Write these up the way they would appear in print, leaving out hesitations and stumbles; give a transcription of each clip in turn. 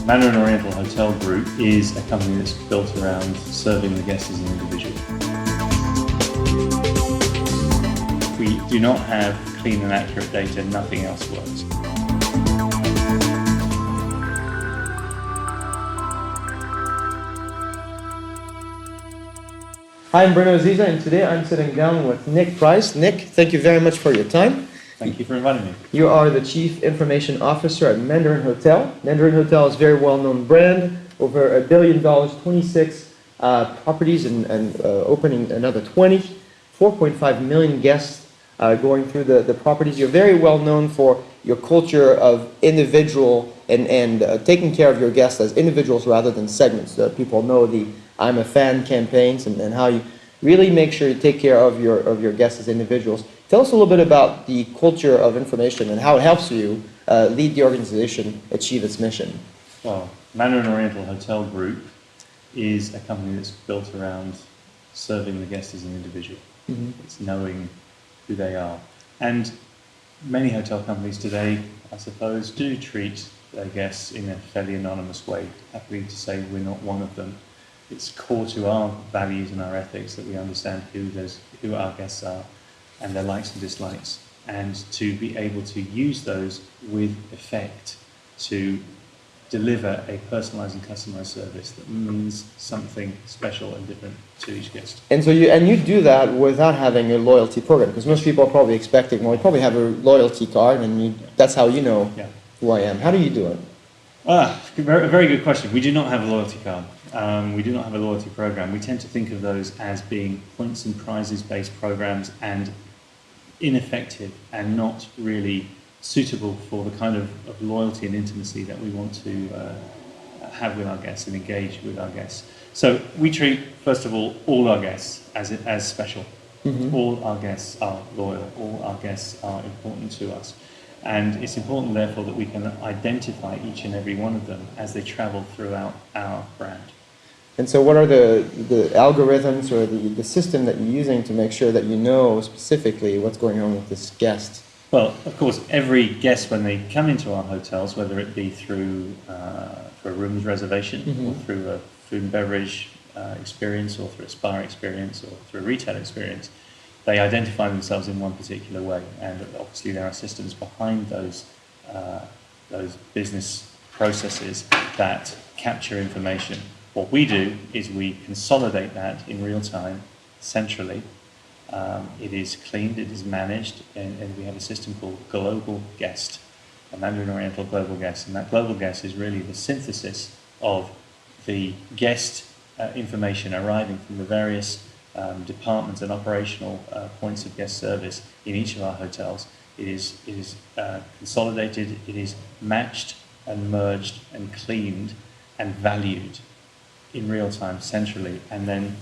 Mandarin Oriental Hotel Group is a company that's built around serving the guest as an individual. If we do not have clean and accurate data, nothing else works. Hi, I'm Bruno Aziza, and today I'm sitting down with Nick Price. Nick, thank you very much for your time. Thank you for inviting me. You are the Chief Information Officer at Mandarin Hotel. Mandarin Hotel is a very well-known brand, over $1 billion, 26 properties, and opening another 20, 4.5 million guests going through the properties. You're very well known for your culture of individual and taking care of your guests as individuals rather than segments. People know the I'm a fan campaigns and how you really make sure you take care of your guests as individuals. Tell us a little bit about the culture of information and how it helps you lead the organization achieve its mission. Well, Mandarin Oriental Hotel Group is a company that's built around serving the guest as an individual. Mm-hmm. It's knowing who they are. And many hotel companies today, I suppose, do treat their guests in a fairly anonymous way. Happy to say we're not one of them. It's core to our values and our ethics that we understand who our guests are and their likes and dislikes, and to be able to use those with effect to deliver a personalized and customized service that means something special and different to each guest. And so you do that without having a loyalty program, because most people are probably expecting, well, you probably have a loyalty card, and that's how you know who I am. How do you do it? A very good question. We do not have a loyalty card. We do not have a loyalty program. We tend to think of those as being points and prizes based programs and ineffective and not really suitable for the kind of loyalty and intimacy that we want to have with our guests and engage with our guests. So we treat, first of all our guests as special. Mm-hmm. All our guests are loyal. All our guests are important to us. And it's important, therefore, that we can identify each and every one of them as they travel throughout our brand. And so what are the algorithms or the system that you're using to make sure that you know specifically what's going on with this guest? Well, of course, every guest, when they come into our hotels, whether it be through for a rooms reservation, mm-hmm. or through a food and beverage experience, or through a spa experience, or through a retail experience, they identify themselves in one particular way. And obviously there are systems behind those business processes that capture information. What we do is we consolidate that in real time, centrally. It is cleaned, it is managed, and we have a system called Global Guest, a Mandarin Oriental Global Guest. And that Global Guest is really the synthesis of the guest information arriving from the various departments and operational points of guest service in each of our hotels. It is consolidated, it is matched and merged and cleaned and valued in real time centrally, and then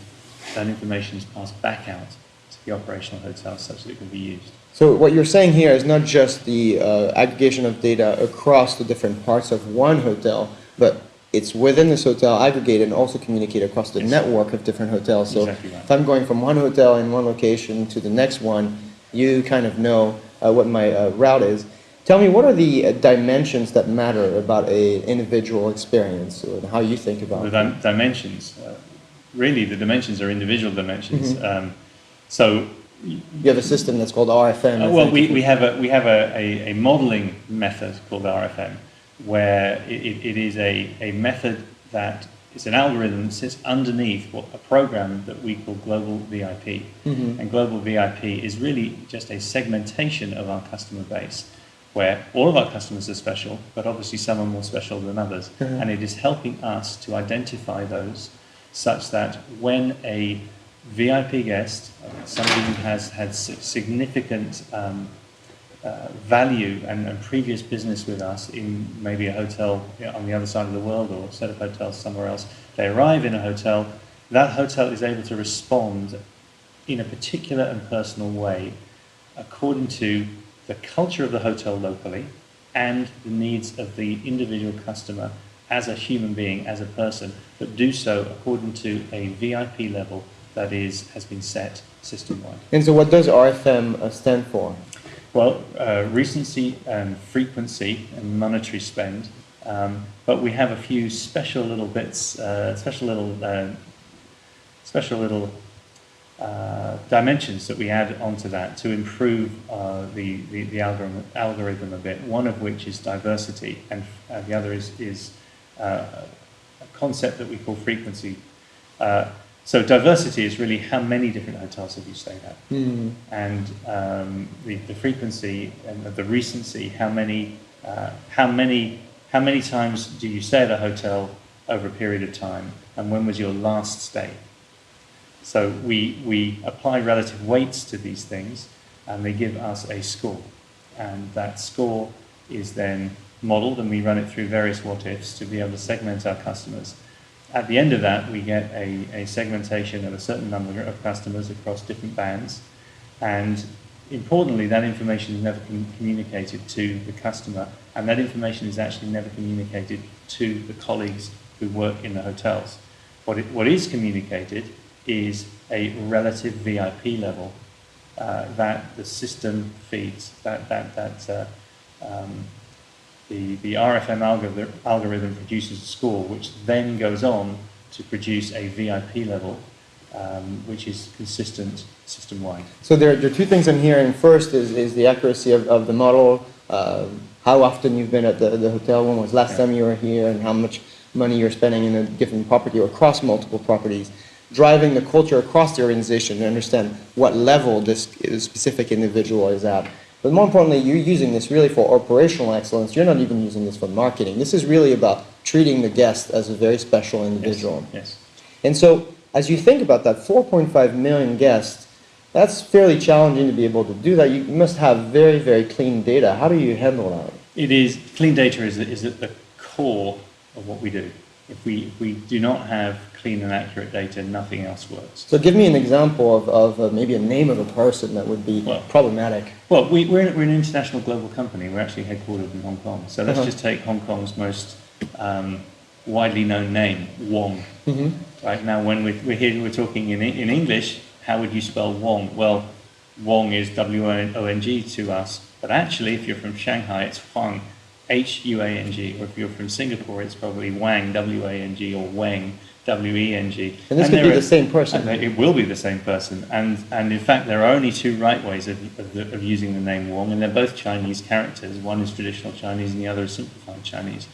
that information is passed back out to the operational hotels such that it can be used. So what you're saying here is not just the aggregation of data across the different parts of one hotel, but it's within this hotel aggregated and also communicated across the network of different hotels. So exactly right. If I'm going from one hotel in one location to the next one, you kind of know what my route is. Tell me, what are the dimensions that matter about an individual experience, and how you think about it? The dimensions, really the dimensions are individual dimensions. Mm-hmm. So you have a system that's called RFM. Well, we have a modeling method called RFM, where it is a method that is an algorithm that sits underneath a program that we call Global VIP. Mm-hmm. And Global VIP is really just a segmentation of our customer base, where all of our customers are special, but obviously some are more special than others. Mm-hmm. And it is helping us to identify those such that when a VIP guest, somebody who has had significant value and previous business with us in maybe a hotel on the other side of the world or a set of hotels somewhere else, they arrive in a hotel, that hotel is able to respond in a particular and personal way according to the culture of the hotel locally and the needs of the individual customer as a human being, as a person, but do so according to a VIP level that has been set system-wide. And so what does RFM stand for? Well, recency and frequency and monetary spend But we have a few special little bits, special little dimensions that we add onto that to improve the algorithm a bit, one of which is diversity, and the other is a concept that we call frequency. So diversity is really how many different hotels have you stayed at, and the frequency and the recency, how many times do you stay at a hotel over a period of time, and when was your last stay? So we apply relative weights to these things, and they give us a score. And that score is then modeled, and we run it through various what-ifs to be able to segment our customers. At the end of that, we get a segmentation of a certain number of customers across different bands. And importantly, that information is never communicated to the customer, and that information is actually never communicated to the colleagues who work in the hotels. What is communicated is a relative VIP level that the system feeds, the RFM algorithm produces a score, which then goes on to produce a VIP level, which is consistent system-wide. So there are two things I'm hearing. First is the accuracy of the model, how often you've been at the hotel, when was last time you were here, and how much money you're spending in a given property or across multiple properties. Driving the culture across the organization to understand what level this specific individual is at. But more importantly, you're using this really for operational excellence. You're not even using this for marketing. This is really about treating the guest as a very special individual. Yes. And so, as you think about that 4.5 million guests, that's fairly challenging to be able to do that. You must have very, very clean data. How do you handle that? It is, clean data is at the core of what we do. If we do not have clean and accurate data, nothing else works. So give me an example of maybe a name of a person that would be problematic. Well, we're an international global company. We're actually headquartered in Hong Kong. So let's just take Hong Kong's most widely known name, Wong. Right now, when we're talking in English, how would you spell Wong? Well, Wong is W-O-N-G to us, but actually, if you're from Shanghai, it's Huang, H-U-A-N-G, or if you're from Singapore, it's probably Wang, W-A-N-G, or Weng, W-E-N-G. And this could be the same person. It will be the same person. And in fact, there are only two right ways of using the name Wong, and they're both Chinese characters. One is traditional Chinese, and the other is simplified Chinese.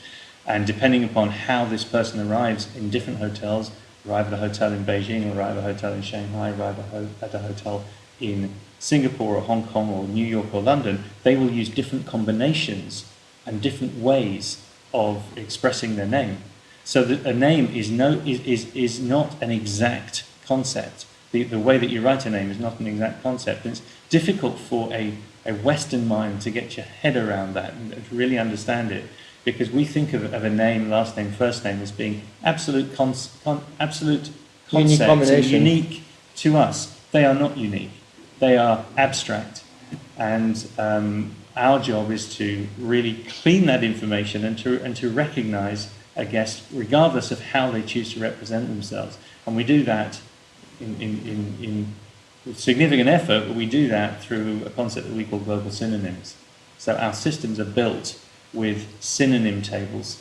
And depending upon how this person arrives in different hotels, arrive at a hotel in Beijing, arrive at a hotel in Shanghai, arrive at a hotel in Singapore or Hong Kong or New York or London, they will use different combinations and different ways of expressing their name. So that a name is not an exact concept. The way that you write a name is not an exact concept. And it's difficult for a Western mind to get your head around that and to really understand it, because we think of a name, last name, first name as being absolute concept and unique to us. They are not unique. They are abstract. And our job is to really clean that information and to recognize a guest regardless of how they choose to represent themselves. And we do that with significant effort, but we do that through a concept that we call global synonyms. So our systems are built with synonym tables,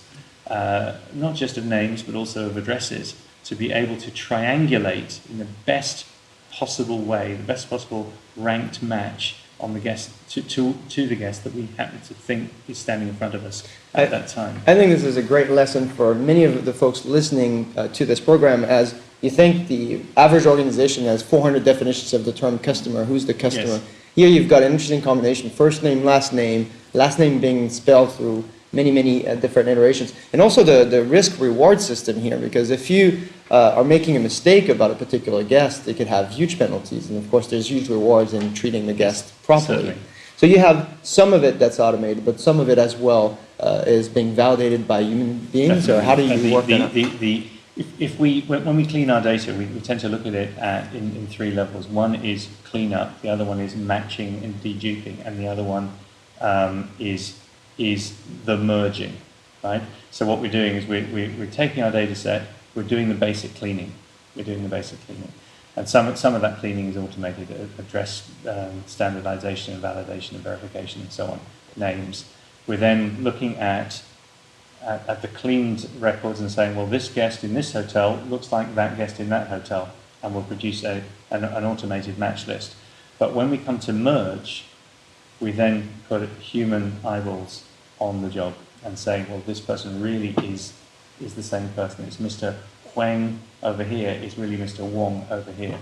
not just of names, but also of addresses, to be able to triangulate in the best possible way, the best possible ranked match on the guest to the guest that we happen to think is standing in front of us at that time. I think this is a great lesson for many of the folks listening to this program. As you think the average organization has 400 definitions of the term customer. Who's the customer? Yes. Here you've got an interesting combination: first name being spelled through many different iterations, and also the risk-reward system here. Because if you are making a mistake about a particular guest, it could have huge penalties, and of course there's huge rewards in treating the guest properly. Certainly. So you have some of it that's automated, but some of it as well is being validated by human beings. Definitely. Or how do you work that out? When we clean our data, we tend to look at it in three levels. One is cleanup, the other one is matching and deduping, and the other one is the merging, right? So what we're doing is we're taking our data set, we're doing the basic cleaning. And some of that cleaning is automated, address standardization and validation and verification and so on, names. We're then looking at at the cleaned records and saying, well, this guest in this hotel looks like that guest in that hotel, and we'll produce an automated match list. But when we come to merge, we then put human eyeballs on the job and saying, well, this person really is the same person. It's Mr. Huang over here, it's really Mr. Wong over here.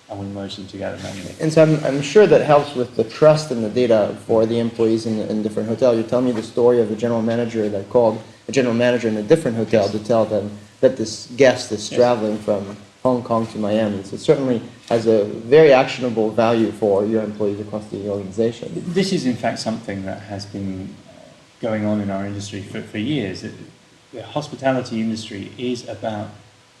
And we merge them together manually. And so I'm sure that helps with the trust in the data for the employees in different hotels. You tell me the story of a general manager that called a general manager in a different hotel to tell them that this guest is traveling from Hong Kong to Miami. So it certainly has a very actionable value for your employees across the organization. This is in fact something that has been going on in our industry for years. The hospitality industry is about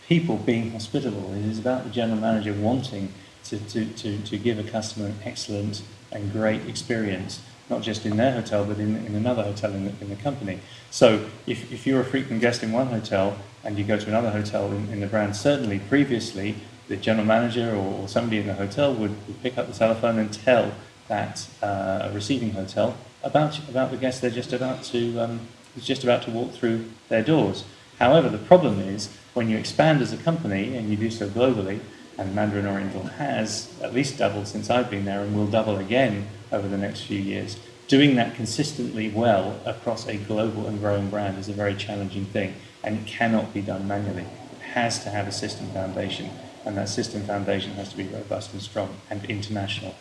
people being hospitable. It is about the general manager wanting to give a customer an excellent and great experience, not just in their hotel, but in another hotel in the company. So if you're a frequent guest in one hotel and you go to another hotel in the brand, certainly previously the general manager or somebody in the hotel would pick up the telephone and tell that a receiving hotel about the guest they're just about to walk through their doors. However, the problem is when you expand as a company and you do so globally, and Mandarin Oriental has at least doubled since I've been there and will double again over the next few years, doing that consistently well across a global and growing brand is a very challenging thing, and it cannot be done manually. It has to have a system foundation, and that system foundation has to be robust and strong and international.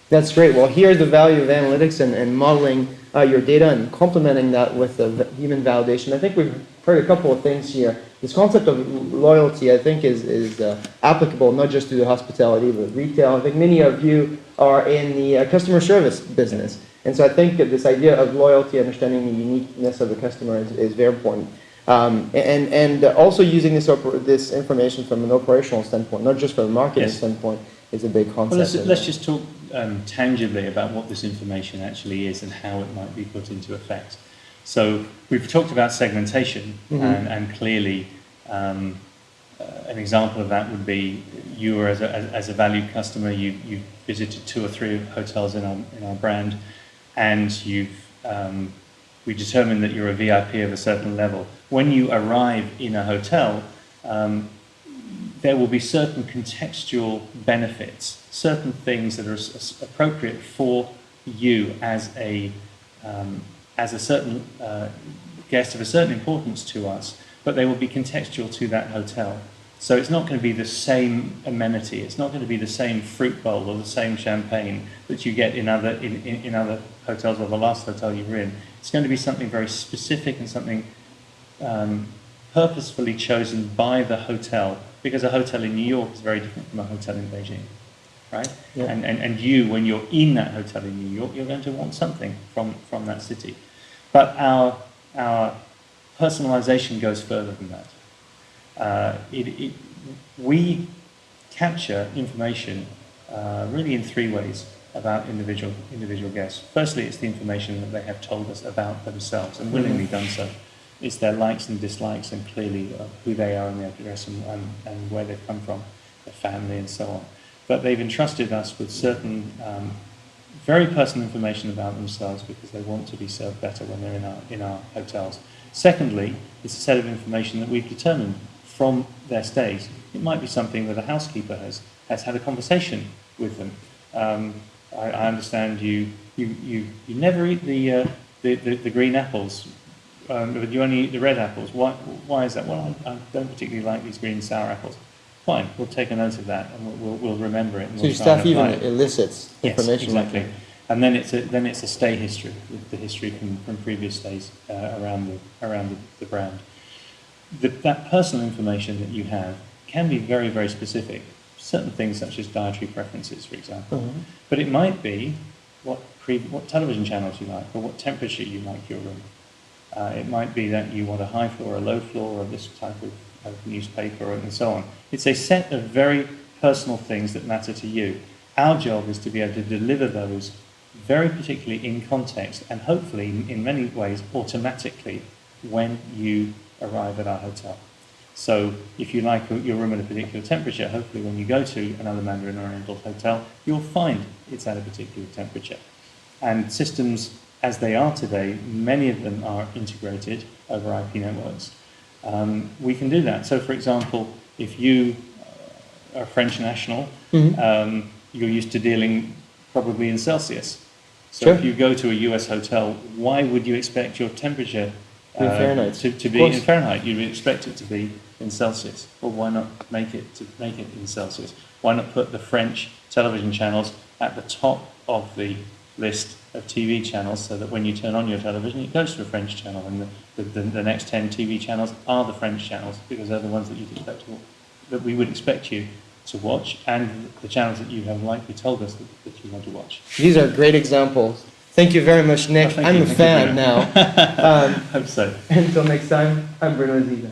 That's great. Well, here's the value of analytics and modeling your data and complementing that with the human validation. I think we've heard a couple of things here. This concept of loyalty, I think, is applicable not just to the hospitality, but retail. I think many of you are in the customer service business. And so I think that this idea of loyalty, understanding the uniqueness of the customer is very important. And also using this information from an operational standpoint, not just from a marketing standpoint, is a big concept. Well, let's just talk tangibly about what this information actually is and how it might be put into effect. So we've talked about segmentation, and clearly an example of that would be you as a valued customer, you visited 2 or 3 hotels in our brand, and we determined that you're a VIP of a certain level. When you arrive in a hotel, there will be certain contextual benefits, certain things that are appropriate for you as a certain guest of a certain importance to us, but they will be contextual to that hotel. So it's not going to be the same amenity, it's not going to be the same fruit bowl or the same champagne that you get in other hotels or the last hotel you were in. It's going to be something very specific and something purposefully chosen by the hotel, because a hotel in New York is very different from a hotel in Beijing, right? Yeah. And you, when you're in that hotel in New York, you're going to want something from that city. But our personalization goes further than that. We capture information really in 3 ways about individual guests. Firstly, it's the information that they have told us about themselves and willingly done so. It's their likes and dislikes and clearly who they are and their address and where they've come from, their family and so on. But they've entrusted us with certain very personal information about themselves because they want to be served better when they're in our hotels. Secondly, it's a set of information that we've determined from their stays. It might be something that a housekeeper has had a conversation with them. I understand you never eat the green apples, but you only eat the red apples. Why is that? Well, I don't particularly like these green sour apples. Fine, we'll take a note of that and we'll remember it. And so your staff even elicits information. Yes, exactly. And then it's a stay history, the history from previous stays around the brand. That personal information that you have can be very, very specific. Certain things such as dietary preferences, for example. But it might be what television channels you like or what temperature you like your room. It might be that you want a high floor, a low floor, or this type of newspaper, and so on. It's a set of very personal things that matter to you. Our job is to be able to deliver those very particularly in context and hopefully in many ways automatically when you arrive at our hotel. So if you like your room at a particular temperature, hopefully when you go to another Mandarin Oriental hotel, you'll find it's at a particular temperature. And systems as they are today, many of them are integrated over IP networks. We can do that. So, for example, if you are a French national, you're used to dealing probably in Celsius. So Sure. if you go to a US hotel, why would you expect your temperature In Fahrenheit. to be in Fahrenheit? You'd expect it to be in Celsius. Well, why not make it in Celsius? Why not put the French television channels at the top of the list of TV channels, so that when you turn on your television, it goes to a French channel, and the next 10 TV channels are the French channels, because they're the ones that you'd expect that we would expect you to watch, and the channels that you have likely told us that you want to watch. These are great examples. Thank you very much, Nick. Oh, thank I'm you. a Thank you, fan Bruno. now. Hope so. Until next time, I'm Bruno Ziva.